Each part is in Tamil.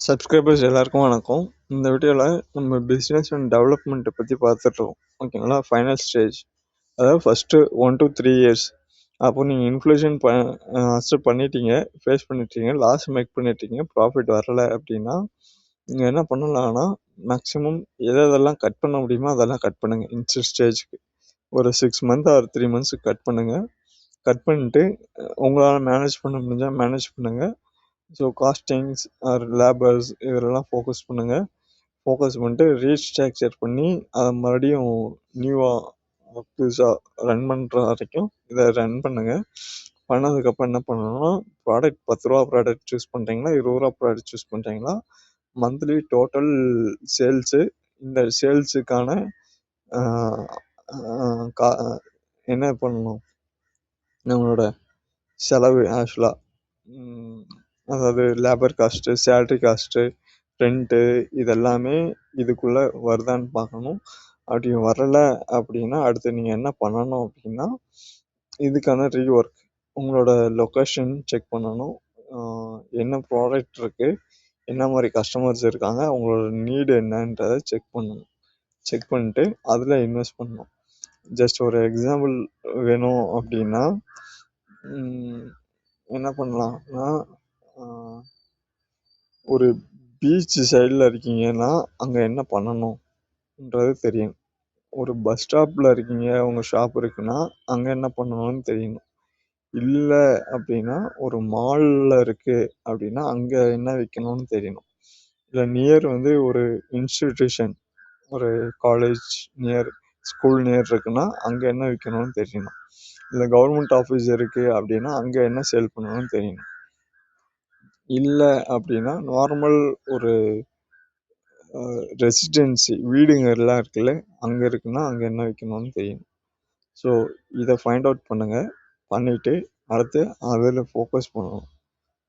சப்ஸ்கிரைபர்ஸ் எல்லாருக்கும் வணக்கம். இந்த வீடியோவில் நம்ம பிஸ்னஸ் அண்ட் டெவலப்மெண்ட்டை பற்றி பார்த்துட்ருக்கோம். ஓகேங்களா? ஃபைனல் ஸ்டேஜ், அதாவது ஃபஸ்ட்டு 1 to 3 இயர்ஸ். அப்போ நீங்கள் இன்ஃப்ளூஷன் அக்செப்ட் பண்ணிட்டீங்க, ஃபேஸ் பண்ணிட்டீங்க, லாஸ் மேக் பண்ணிட்டீங்க, ப்ராஃபிட் வரலை அப்படின்னா நீங்கள் என்ன பண்ணலாம்னா, மேக்ஸிமம் எதெல்லாம் கட் பண்ண முடியுமோ அதெல்லாம் கட் பண்ணுங்கள். இன்ஸ்டன்ட் ஸ்டேஜ்க்கு ஒரு 6 month ஆர் 3 months கட் பண்ணுங்கள். கட் பண்ணிட்டு உங்களால் மேனேஜ் பண்ண முடிஞ்சால் மேனேஜ் பண்ணுங்கள். ஸோ காஸ்டிங்ஸ் ஆர் லேபர்ஸ் இதெல்லாம் ஃபோக்கஸ் பண்ணுங்கள். ஃபோக்கஸ் பண்ணிட்டு ரீஸ்ட்ரக்சர் பண்ணி அதை மறுபடியும் நியூவாக புதுசாக ரன் பண்ணுற வரைக்கும் இதை ரன் பண்ணுங்கள். பண்ணதுக்கப்புறம் என்ன பண்ணணும்னா, ப்ராடக்ட் 10 ரூபா ப்ராடக்ட் சூஸ் பண்ணுறீங்களா, 20 ரூபா ப்ராடக்ட் சூஸ் பண்ணுறீங்களா, மந்த்லி டோட்டல் சேல்ஸு, இந்த சேல்ஸுக்கான என்ன பண்ணணும், நம்மளோட செலவு ஆக்சுவலாக, அதாவது labour cost, salary cost, rent, இதெல்லாமே இதுக்குள்ளே வருதான்னு பார்க்கணும். அப்படி வரலை அப்படின்னா அடுத்து நீங்கள் என்ன பண்ணணும் அப்படின்னா, இதுக்கான ரீஒர்க், உங்களோட லொக்கேஷன் செக் பண்ணணும், என்ன ப்ராடக்ட் இருக்குது, என்ன மாதிரி கஸ்டமர்ஸ் இருக்காங்க, உங்களோட நீடு என்னன்றதை செக் பண்ணணும். செக் பண்ணிட்டு அதில் இன்வெஸ்ட் பண்ணணும். ஜஸ்ட் ஒரு எக்ஸாம்பிள் வேணும் அப்படின்னா, என்ன பண்ணலாம்னா, ஒரு பீச் சைடில் இருக்கீங்கன்னா அங்கே என்ன பண்ணணுன்றது தெரியணும். ஒரு பஸ் ஸ்டாப்பில் இருக்கீங்க, உங்கள் ஷாப் இருக்குன்னா அங்கே என்ன பண்ணணும்னு தெரியணும். இல்லை அப்படின்னா ஒரு மாலில் இருக்குது அப்படின்னா அங்கே என்ன வைக்கணும்னு தெரியணும். இல்லை நியர் ஒரு இன்ஸ்டிடியூஷன், ஒரு காலேஜ் நியர், ஸ்கூல் நியர் இருக்குன்னா அங்கே என்ன விற்கணும்னு தெரியணும். இல்லை கவர்மெண்ட் ஆஃபீஸ் இருக்குது அப்படின்னா அங்கே என்ன சேல் பண்ணணும்னு தெரியணும். இல்லை அப்படின்னா நார்மல் ஒரு ரெசிடென்சி வீடுங்க எல்லாம் இருக்குல்ல, அங்கே இருக்குன்னா அங்கே என்ன வைக்கணும்னு தெரியணும். ஸோ இதை ஃபைண்ட் அவுட் பண்ணுங்கள். பண்ணிவிட்டு அடுத்து அதில் ஃபோக்கஸ் பண்ணணும்.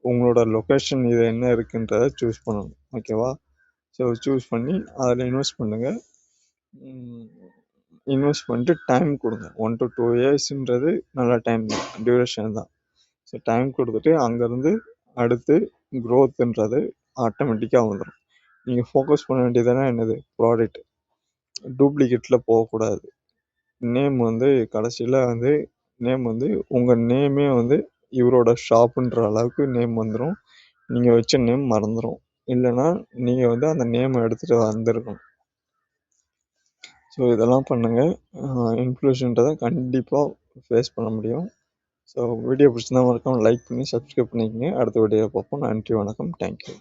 உங்களோட லொக்கேஷன் இது என்ன இருக்குன்றதை சூஸ் பண்ணணும். ஓகேவா? ஸோ சூஸ் பண்ணி அதில் இன்வெஸ்ட் பண்ணுங்கள். இன்வெஸ்ட் பண்ணிட்டு டைம் கொடுங்க. 1 to 2 yearsன்றது நல்ல டைம் தான், டியூரேஷன் தான். ஸோ டைம் கொடுத்துட்டு அங்கேருந்து அடுத்து க்ரோத்துன்றது ஆட்டோமேட்டிக்காக வந்துடும். நீங்கள் ஃபோக்கஸ் பண்ண வேண்டியதுனா என்னது, ப்ராடக்ட் டூப்ளிகேட்டில் போகக்கூடாது. நேம் கடைசியில் நேம் உங்கள் நேமே இவரோட ஷாப்புன்ற அளவுக்கு நேம் வந்துடும். நீங்கள் வச்ச நேம் மறந்துடும். இல்லைன்னா நீங்கள் அந்த நேமை எடுத்துகிட்டு வந்திருக்கணும். ஸோ இதெல்லாம் பண்ணுங்கள். இன்ஃப்ளூஷன்றதை கண்டிப்பாக ஃபேஸ் பண்ண முடியும். ஸோ வீடியோ பிடிச்சிருந்தா மறக்காம லைக் பண்ணி சப்ஸ்கிரைப் பண்ணிக்கங்க. அடுத்த வீடியோ பார்ப்போம். நன்றி, வணக்கம், தேங்க்யூ.